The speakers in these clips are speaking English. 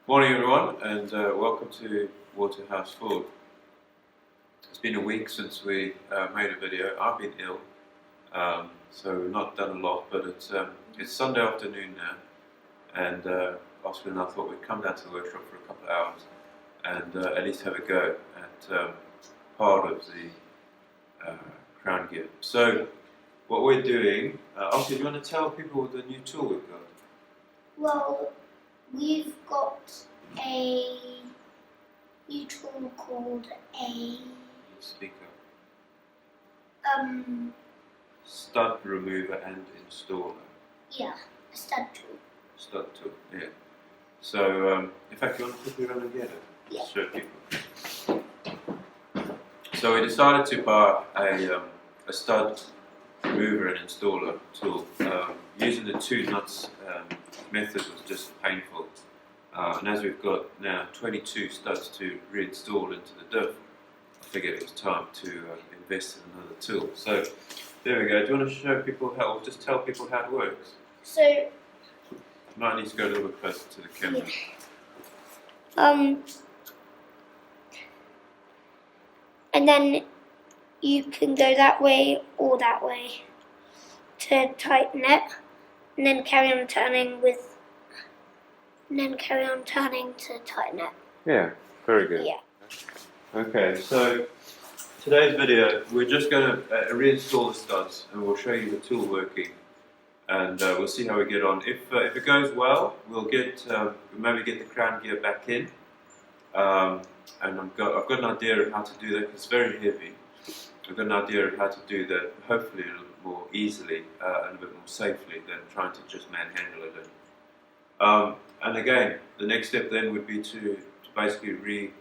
Morning everyone, and welcome to Waterhouse Forde. It's been a week since we made a video. I've been ill, so we've not done a lot, but it's Sunday afternoon now, and Oscar and I thought we'd come down to the workshop for a couple of hours and at least have a go at part of the crown gear. So what we're doing, Oscar, do you want to tell people the new tool we've got? Well, we've got a new tool called a Speaker. Stud Stud remover and installer. Yeah, a stud tool. Stud tool, yeah. So, in fact, you want to quickly run and get it? Yeah. Show people. So we decided to buy a stud remover and installer tool. Using the two nuts method was just painful. And as we've got now 22 studs to reinstall into the diff, I figured it was time to invest in another tool. So there we go. Do you want to show people how, or just tell people how it works? So, You might need to go a little bit closer to the camera. and then you can go that way or that way to tighten it, and then carry on turning to tighten it. Yeah, very good. Yeah. Okay, so today's video, we're just going to reinstall the studs and we'll show you the tool working, and we'll see how we get on. If it goes well, we'll maybe get the crown gear back in, and I've got an idea of how to do that because it's very heavy. I've got an idea of how to do that hopefully a little bit more easily and a bit more safely than trying to just manhandle it. And again, the next step then would be to basically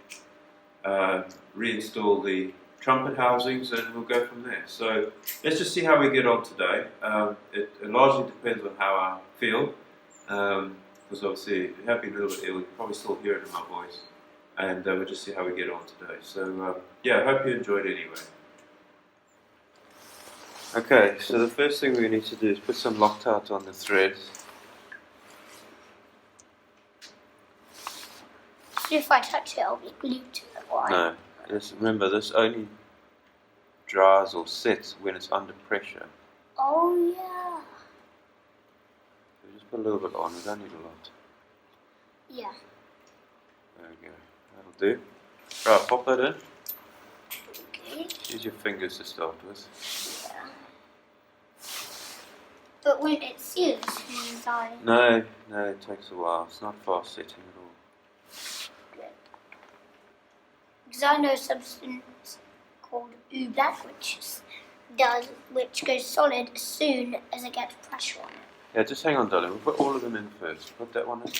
reinstall the trumpet housings, and we'll go from there. So let's just see how we get on today. It largely depends on how I feel, because obviously I have been a little bit ill. You can probably still hear it in my voice, and we'll just see how we get on today. So yeah, I hope you enjoyed it anyway. Okay, so the first thing we need to do is put some Loctite on the threads. So if I touch it, I'll be glued to the wire. No, just remember this only dries or sets when it's under pressure. Oh yeah. So just put a little bit on, we don't need a lot. Yeah. There we go, that'll do. Right, pop that in. Okay. Use your fingers to start with. Yeah. But won't it seal as soon as I... No, it takes a while. It's not fast setting at all. Because I know a substance called black, which goes solid as soon as it gets pressure on it. Yeah, just hang on, darling. We'll put all of them in first. Put that one in.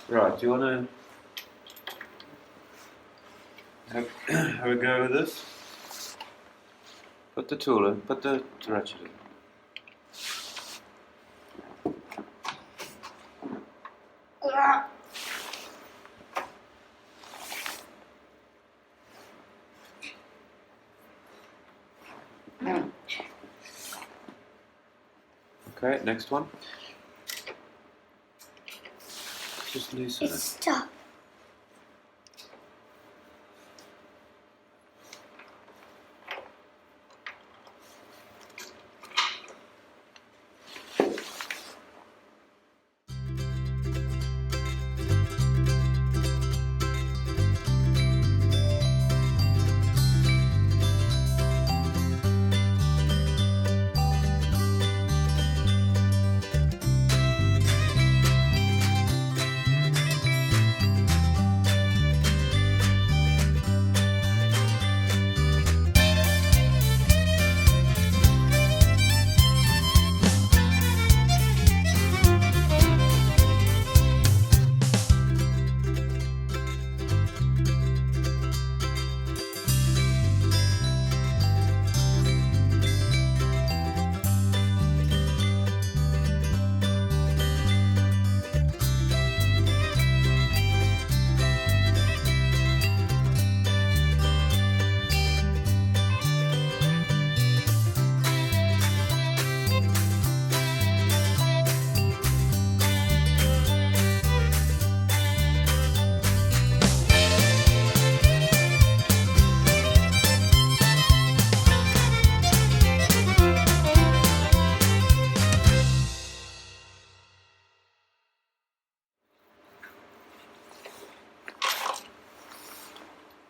Right, do you want to have a go with this? Put the tool in, put the ratchet in. Okay, next one. Just loosen It's it. stuck.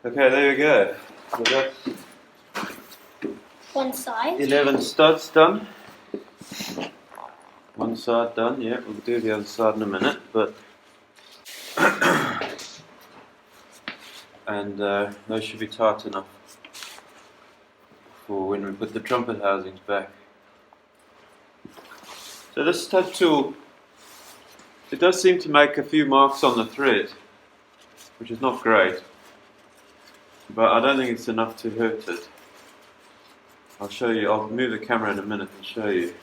Okay, there we go. So that's One side. 11 studs done. One side done, yeah, we'll do the other side in a minute, but and those should be tight enough for when we put the trumpet housings back. So this stud tool, it does seem to make a few marks on the thread, which is not great, but I don't think it's enough to hurt it. I'll show you, I'll move the camera in a minute and show you.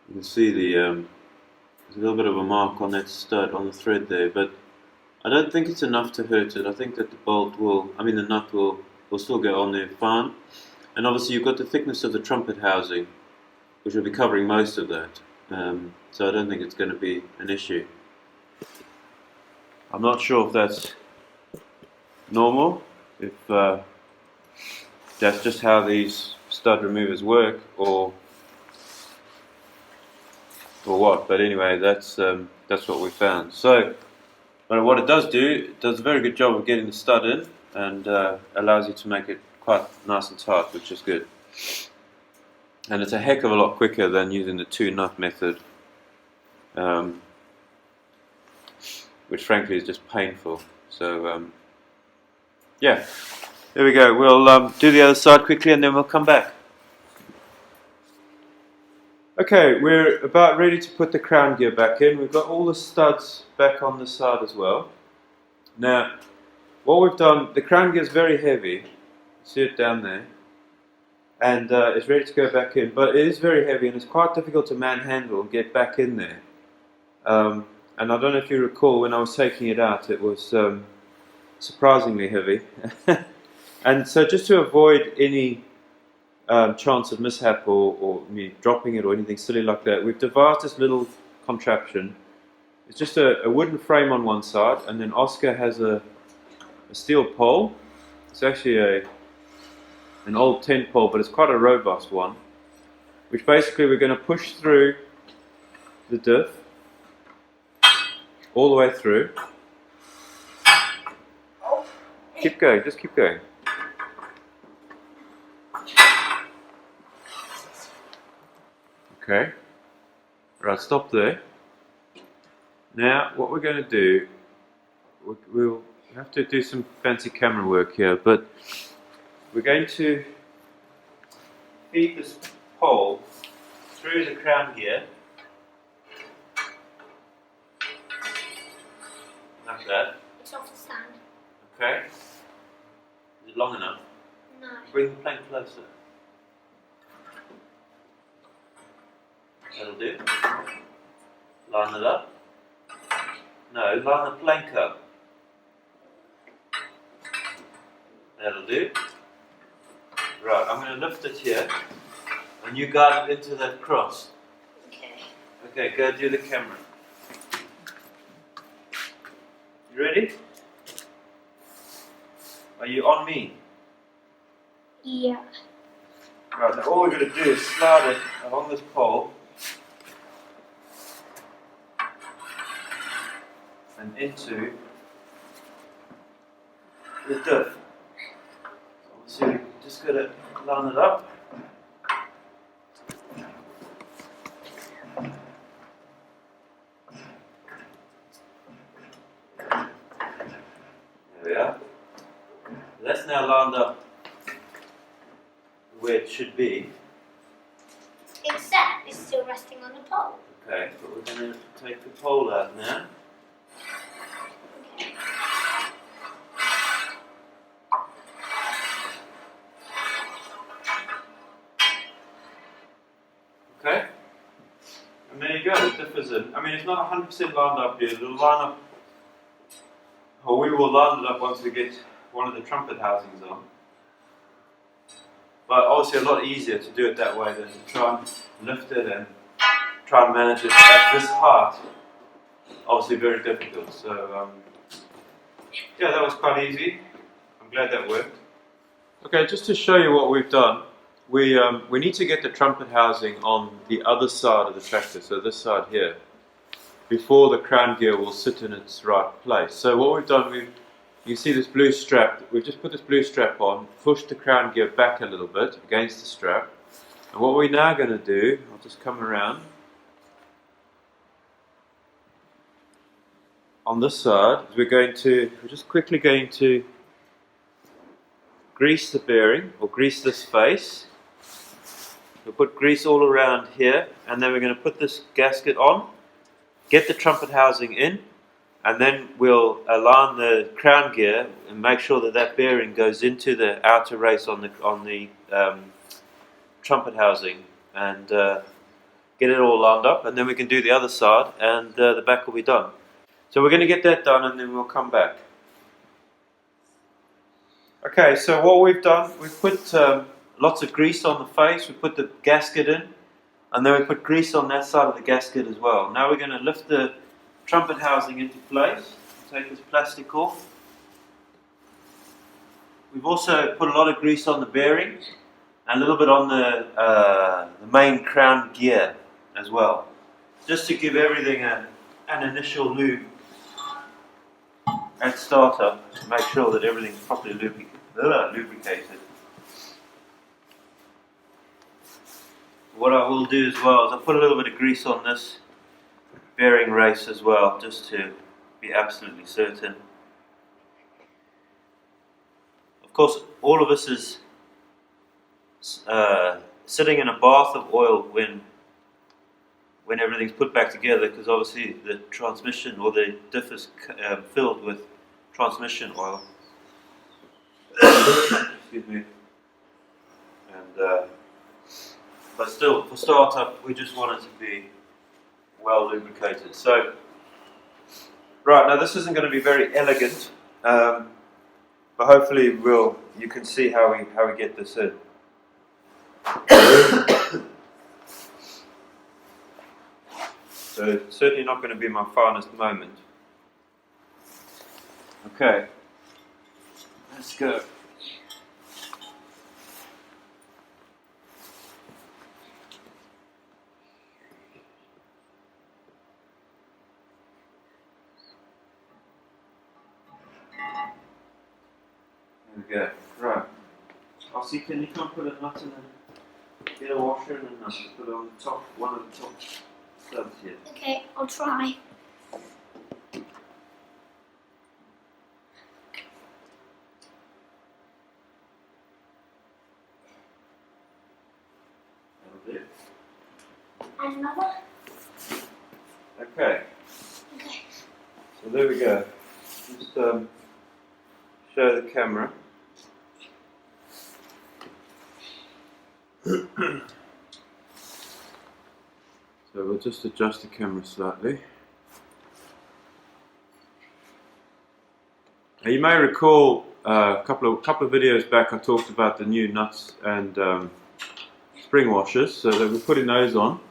You can see there's a little bit of a mark on that stud, on the thread there, but I don't think it's enough to hurt it. I think that the the nut will still go on there fine. And obviously you've got the thickness of the trumpet housing, which will be covering most of that. So I don't think it's going to be an issue. I'm not sure if that's normal, if that's just how these stud removers work, or what. But anyway, that's what we found. So, but what it does do, it does a very good job of getting the stud in, and allows you to make it quite nice and tight, which is good. And it's a heck of a lot quicker than using the 2-nut method, which frankly is just painful. So yeah, there we go. We'll do the other side quickly and then we'll come back. Okay, we're about ready to put the crown gear back in. We've got all the studs back on the side as well. Now, what we've done, the crown gear is very heavy. See it down there, and it's ready to go back in, but it is very heavy and it's quite difficult to manhandle and get back in there. And I don't know if you recall, when I was taking it out, it was surprisingly heavy. And so just to avoid any chance of mishap or me dropping it or anything silly like that, we've devised this little contraption. It's just a wooden frame on one side, and then Oscar has a steel pole. It's actually an old tent pole, but it's quite a robust one, which basically we're going to push through the diff all the way through. Keep going, just keep going. Okay, right, stop there. Now what we're going to do, we'll have to do some fancy camera work here, but we're going to feed this pole through the crown gear, like that. It's off the stand. Okay. Is it long enough? No. Bring the plank closer. That'll do. Line it up. No, line the plank up. That'll do. Right, I'm going to lift it here, and you guide it into that cross. Okay. Okay, go do the camera. You ready? Are you on me? Yeah. Right, now all we're going to do is slide it along this pole and into the diff. So we just got to line it up. There we are. That's now lined up where it should be. Except it's still resting on the pole. Okay, but we're going to take the pole out now. Okay. Okay, and there you go, the diff is in. I mean, it's not 100% lined up yet. It'll line up, or we will line it up once we get one of the trumpet housings on. But obviously a lot easier to do it that way than to try and lift it and try and manage it at this height. Obviously very difficult. So yeah, that was quite easy. I'm glad that worked. Okay, just to show you what we've done, we need to get the trumpet housing on the other side of the tractor, so this side here. before the crown gear will sit in its right place. So what we've done, you see this blue strap, we've just put this blue strap on, pushed the crown gear back a little bit against the strap, and what we're now going to do, I'll just come around, on this side, we're just quickly going to grease the bearing, or grease this face. We'll put grease all around here, and then we're going to put this gasket on, get the trumpet housing in, and then we'll align the crown gear and make sure that that bearing goes into the outer race on the trumpet housing, and get it all lined up, and then we can do the other side, and the back will be done. So we're going to get that done, and then we'll come back. Okay, so what we've done, we've put lots of grease on the face, we put the gasket in, and then we put grease on that side of the gasket as well. Now we're going to lift the trumpet housing into place, take this plastic off. We've also put a lot of grease on the bearing, and a little bit on the main crown gear as well, just to give everything an initial lube at startup, to make sure that everything's properly lubricated. What I will do as well is I'll put a little bit of grease on this bearing race as well, just to be absolutely certain. Of course, all of this is sitting in a bath of oil when everything's put back together, because obviously the transmission or the diff is filled with transmission oil. Excuse me. And but still, for startup, we just want it to be well lubricated. So, right, now this isn't going to be very elegant, but hopefully you can see how we get this in. So it's certainly not going to be my finest moment. Okay, let's go. There we go. Right. Ossie, can you come put a nut in and get a washer and a nut to put on the top, one of the top studs here? Okay, I'll try. That'll do. And another. Okay. Okay. So there we go. Just show the camera. So we'll just adjust the camera slightly. Now you may recall a couple of videos back I talked about the new nuts and spring washers, so that we're putting those on.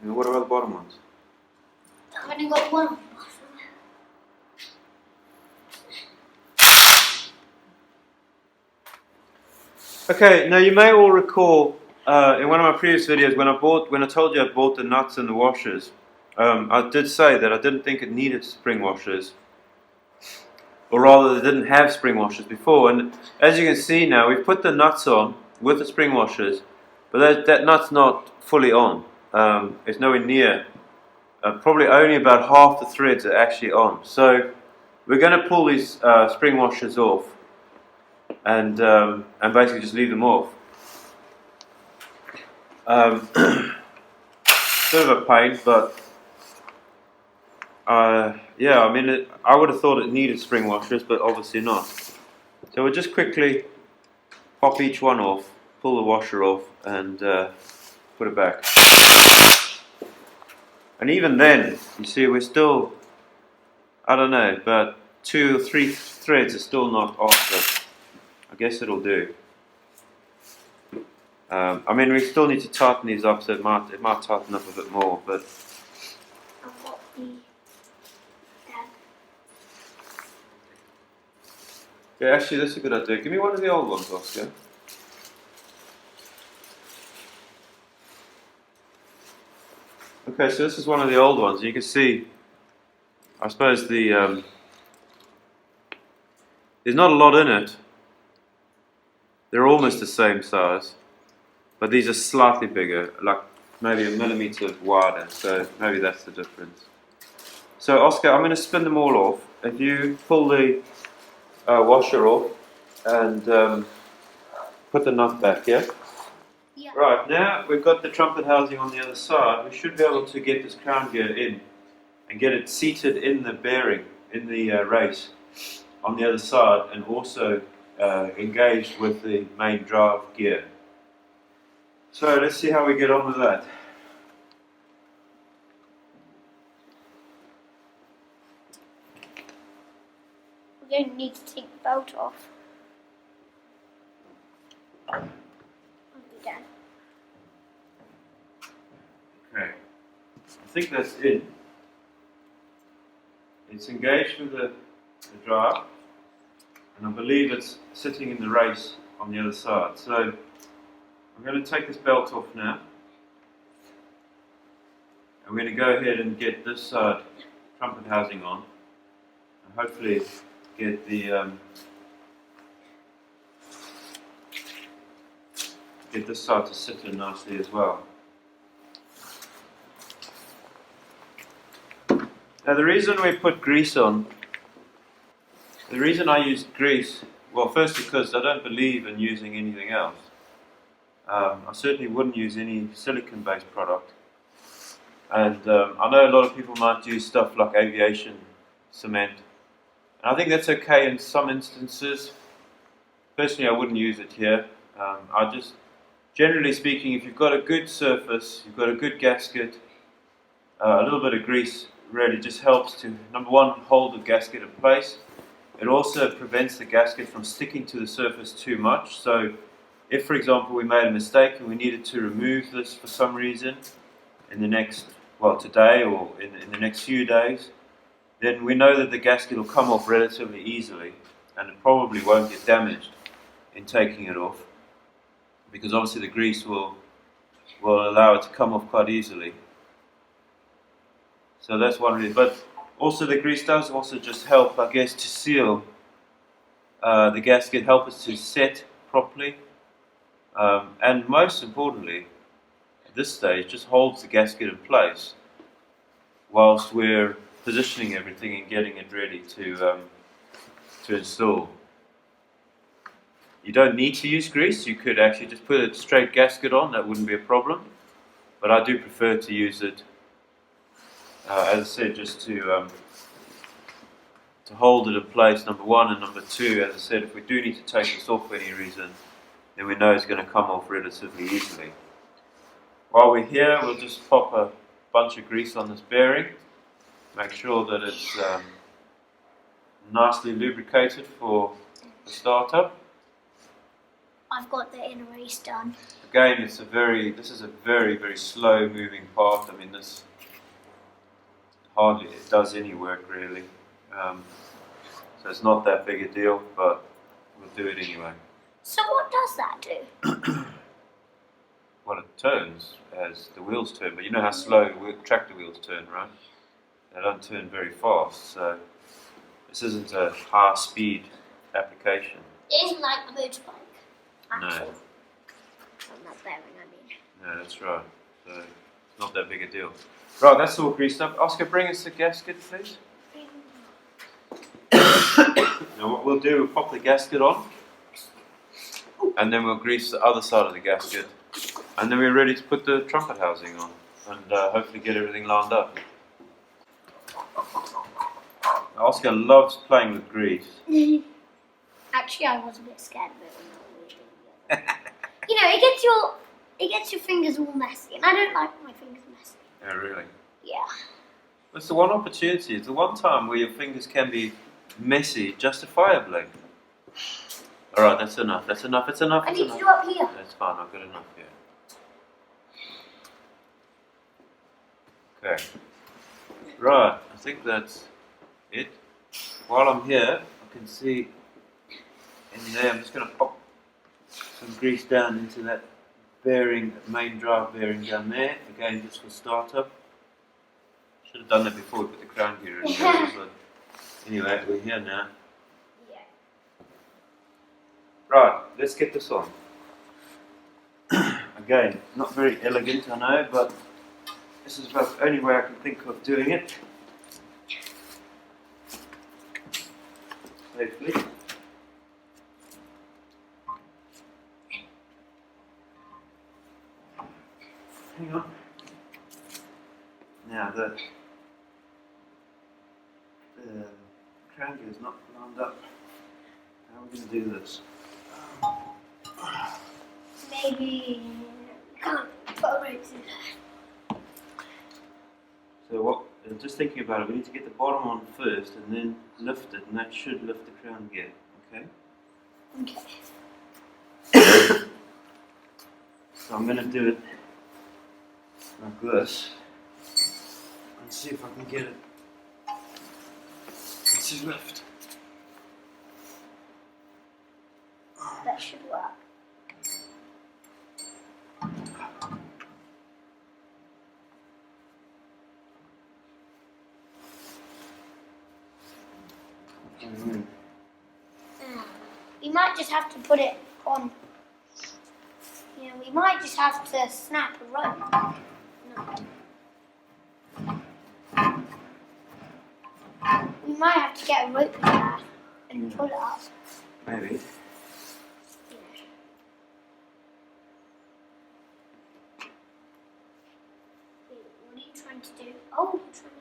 And what about the bottom ones? I've only got one. Okay, now you may all recall in one of my previous videos when I told you I bought the nuts and the washers, I did say that I didn't think it needed spring washers, or rather they didn't have spring washers before. And as you can see now, we've put the nuts on with the spring washers, but that nut's not fully on. It's nowhere near. Probably only about half the threads are actually on. So we're going to pull these spring washers off and basically just leave them off. Bit of a pain, but yeah, I mean, I would have thought it needed spring washers, but obviously not. So we'll just quickly pop each one off, pull the washer off, and put it back. And even then, you see, we're still, I don't know, but 2 or 3 threads are still not on, but I guess it'll do. I mean, we still need to tighten these up, so it might tighten up a bit more, but I've got the dab. yeah, actually, that's a good idea. Give me one of the old ones, Oscar. Okay, so this is one of the old ones. You can see, I suppose there's not a lot in it. They're almost the same size, but these are slightly bigger, like maybe a millimeter wider, so maybe that's the difference. So Oscar, I'm going to spin them all off. If you pull the washer off and put the nut back, yeah? Yeah. Right, now we've got the trumpet housing on the other side. We should be able to get this crown gear in and get it seated in the bearing, in the race on the other side, and also engaged with the main drive gear. So let's see how we get on with that. We're going to need to take the belt off. I'll be done. Okay, I think that's in. It's engaged with the drive, and I believe it's sitting in the race on the other side. So I'm going to take this belt off now. And we're going to go ahead and get this side trumpet housing on, and hopefully get the get this side to sit in nicely as well. Now the reason we put grease on, the reason I use grease, well, first because I don't believe in using anything else. I certainly wouldn't use any silicon-based product. And I know a lot of people might use stuff like aviation cement. And I think that's okay in some instances. Personally, I wouldn't use it here. I just, generally speaking, if you've got a good surface, you've got a good gasket, a little bit of grease really just helps to, number one, hold the gasket in place. It also prevents the gasket from sticking to the surface too much. So if, for example, we made a mistake and we needed to remove this for some reason in the next, well, today or in the next few days, then we know that the gasket will come off relatively easily, and it probably won't get damaged in taking it off, because obviously the grease will allow it to come off quite easily. So that's one reason. But also the grease does also just help, I guess, to seal the gasket, help us to set properly, and most importantly, at this stage, just holds the gasket in place whilst we're positioning everything and getting it ready to install. You don't need to use grease. You could actually just put a straight gasket on. That wouldn't be a problem. But I do prefer to use it, as I said, just to hold it in place, number one, and number two, as I said, if we do need to take this off for any reason, then we know it's going to come off relatively easily. While we're here, we'll just pop a bunch of grease on this bearing. Make sure that it's nicely lubricated for the startup. I've got the inner race done. Again, this is a very slow moving part. I mean, this hardly it does any work really. So it's not that big a deal, but we'll do it anyway. So what does that do? Well, it turns as the wheels turn, but you know how slow tractor wheels turn, right? They don't turn very fast, so this isn't a high-speed application. It isn't like a motorbike. No. Actually. On that bearing, I mean. No, that's right. So it's not that big a deal. Right, that's all greased up. Oscar, bring us the gasket, please. Now what we'll do, we'll pop the gasket on, and then we'll grease the other side of the gasket, and then we're ready to put the trumpet housing on, and hopefully get everything lined up. Oscar loves playing with grease. Actually, I was a bit scared of it when I was doing it. You know, it gets your fingers all messy, and I don't like my fingers messy. Oh, really? Yeah. It's the one opportunity, it's the one time where your fingers can be messy, justifiably. Alright, that's enough, it's enough. I need to do up here. That's fine, I've got enough here. Okay. Right, I think that's it. While I'm here, I can see in there, I'm just going to pop some grease down into that bearing, main drive bearing down there. Again, just for startup. Should have done that before we put the crown gear in there. But anyway, we're here now. Yeah. Right, let's get this on. Again, not very elegant, I know, but this is about the only way I can think of doing it. Safely. Hang on. Now the crown gear is not lined up. How are we going to do this? Maybe you can't put right through that. So what? Just thinking about it, we need to get the bottom on first, and then lift it, and that should lift the crown gear. Okay. Okay. So I'm going to do it like this, and see if I can get it to lift. That should work. We might just have to put it on. You know, we might just have to snap a rope. No. We might have to get a rope in that and pull it up. Maybe. Yeah. Wait, what are you trying to do? Oh, you're trying to.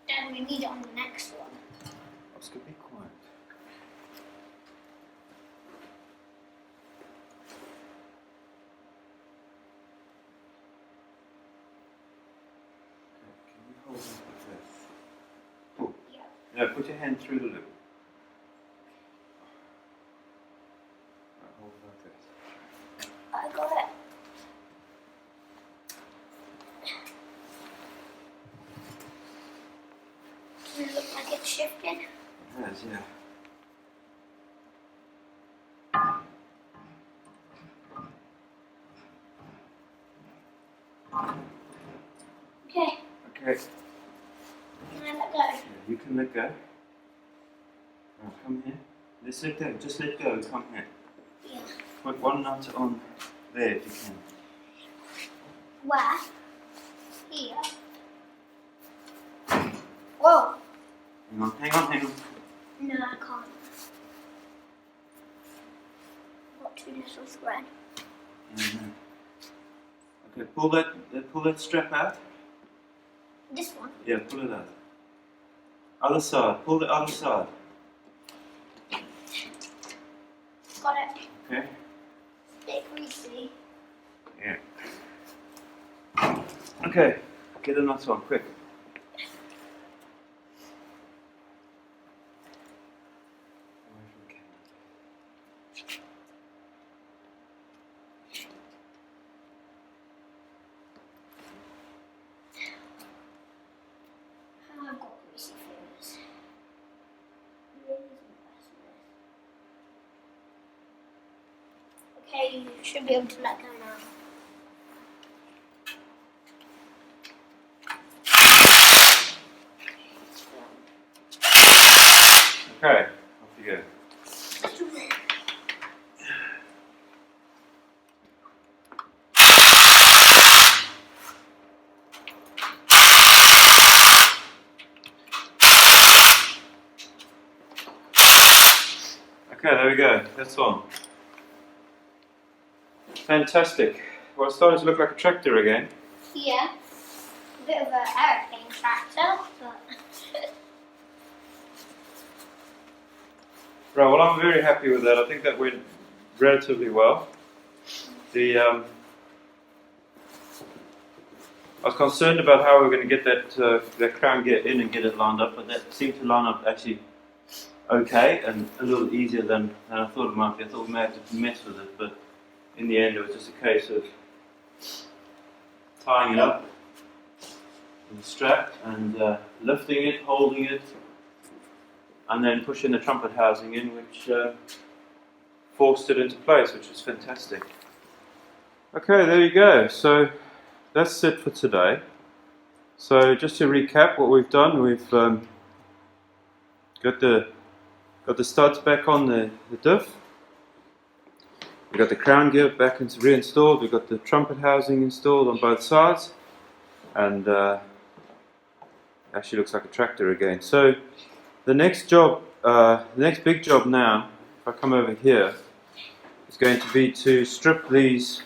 Then we need it on the next one. Oscar, be quiet. Okay, can you hold it like this? Pull. Yeah. No, put your hand through the loop. Right, hold it like this. I got it. Does it look like it's shifting? It has, yeah. Okay. Okay. Can I let go? Yeah, you can let go. Right, come here. Let's let go. Just let go. Come here. Yeah. Put one nut on there if you can. Where? Here. Whoa. Hang on. No, I can't. I've got too little thread. Okay, pull that strap out. This one? Yeah, pull it out. Other side, pull the other side. Got it. Okay? Bit greasy. Yeah. Okay, get a nut on, quick. I've got greasy fingers. Okay, you should be able to let go now. Okay, off you go. Okay, there we go. That's on. Fantastic. Well, it's starting to look like a tractor again. Yeah, a bit of an aeroplane tractor, but Right, well, I'm very happy with that. I think that went relatively well. I was concerned about how we were going to get that crown gear in and get it lined up, but that seemed to line up actually okay and a little easier than I thought it might be. I thought we may have to mess with it, but in the end it was just a case of tying it up with the strap and lifting it, holding it, and then pushing the trumpet housing in, which forced it into place, which was fantastic. Okay, there you go. So that's it for today. So just to recap what we've done, we've got the studs back on the diff. We've got the crown gear back into reinstalled. We've got the trumpet housing installed on both sides, and actually looks like a tractor again. So the next job, the next big job now, if I come over here, is going to be to strip these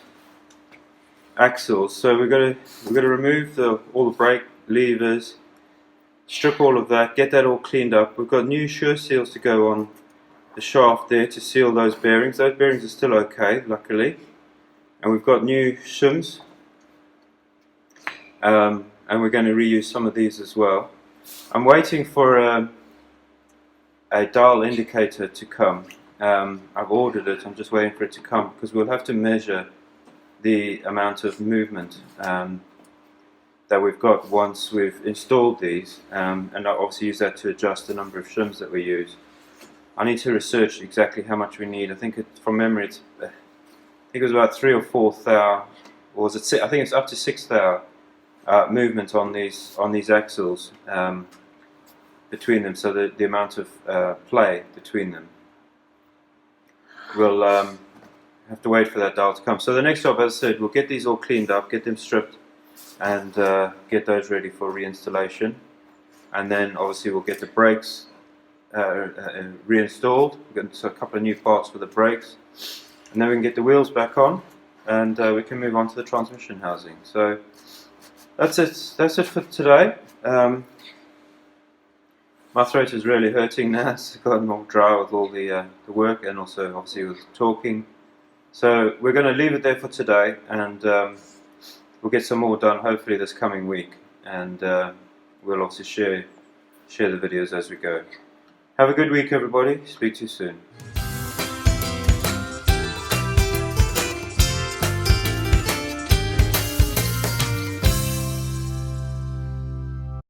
axles. So we're going to remove all the brake levers, strip all of that, get that all cleaned up. We've got new sure seals to go on the shaft there to seal those bearings. Those bearings are still okay, luckily, and we've got new shims, and we're going to reuse some of these as well. I'm waiting for a dial indicator to come. I've ordered it, I'm just waiting for it to come, because we'll have to measure the amount of movement that we've got once we've installed these, and I'll obviously use that to adjust the number of shims that we use. I need to research exactly how much we need. I think from memory I think it was about 3 or 4 thou, or was it? I think it's up to 6 thou movement on these axles between them. So the amount of play between them. We'll have to wait for that dial to come. So the next job, as I said, we'll get these all cleaned up, get them stripped, and get those ready for reinstallation. And then obviously we'll get the brakes reinstalled. We've got a couple of new parts for the brakes, and then we can get the wheels back on, and we can move on to the transmission housing. So that's it for today. My throat is really hurting now. It's gotten all dry with all the work, and also obviously with talking. So we're going to leave it there for today, and we'll get some more done hopefully this coming week, and we'll obviously share the videos as we go. Have a good week, everybody. Speak to you soon.